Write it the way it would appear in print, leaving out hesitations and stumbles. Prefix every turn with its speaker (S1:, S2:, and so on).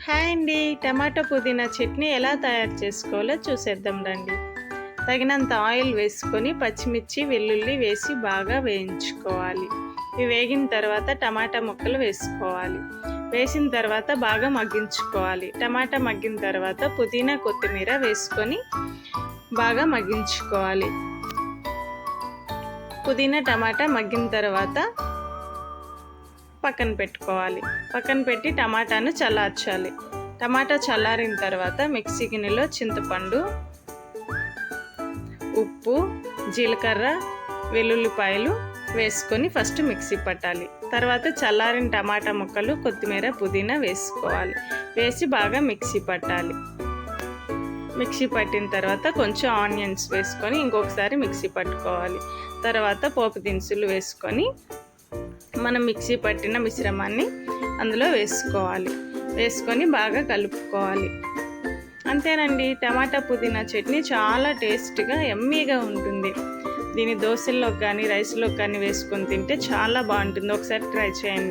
S1: Hi అండి, tomato పుదీనా చట్నీ ఎలా తయారు చేసుకోవాలో చూసేద్దాం రండి. తగినంత ఆయిల్ వేసుకొని పచ్చిమిర్చి వెల్లుల్లి వేసి బాగా వేయించుకోవాలి. ఇవి వేగిన తర్వాత టమాటా ముక్కలు వేసుకోవాలి. వేసిన తర్వాత బాగా మగ్గించుకోవాలి. టమాటా మగ్గిన తర్వాత పుదీనా కొత్తిమీర వేసుకొని బాగా మగ్గించుకోవాలి. పుదీనా టమాటా మగ్గిన తర్వాత పక్కన పెట్టుకోవాలి. పక్కన పెట్టి టమాటాను చల్లార్చాలి. టమాటా చల్లారిన తర్వాత మిక్సీ గిన్నెలో చింతపండు, ఉప్పు, జీలకర్ర, వెల్లుల్లిపాయలు వేసుకొని ఫస్ట్ మిక్సీ పట్టాలి. తర్వాత చల్లారిన టమాటా ముక్కలు, కొత్తిమీర, పుదీనా వేసుకోవాలి. వేసి బాగా మిక్సీ పట్టాలి. మిక్సీ పట్టిన తర్వాత కొంచెం ఆనియన్స్ వేసుకొని ఇంకొకసారి మిక్సీ పట్టుకోవాలి. తర్వాత పోపు దినుసులు వేసుకొని మనం మిక్సీ పట్టిన మిశ్రమాన్ని అందులో వేసుకొని బాగా కలుపుకోవాలి. అంతేనండి, టమాటా పుదీనా చట్నీ చాలా టేస్ట్గా యమ్మీగా ఉంటుంది. దీని దోశల్లోకి కానీ రైస్లోకి కానీ వేసుకొని తింటే చాలా బాగుంటుంది. ఒకసారి ట్రై చేయండి.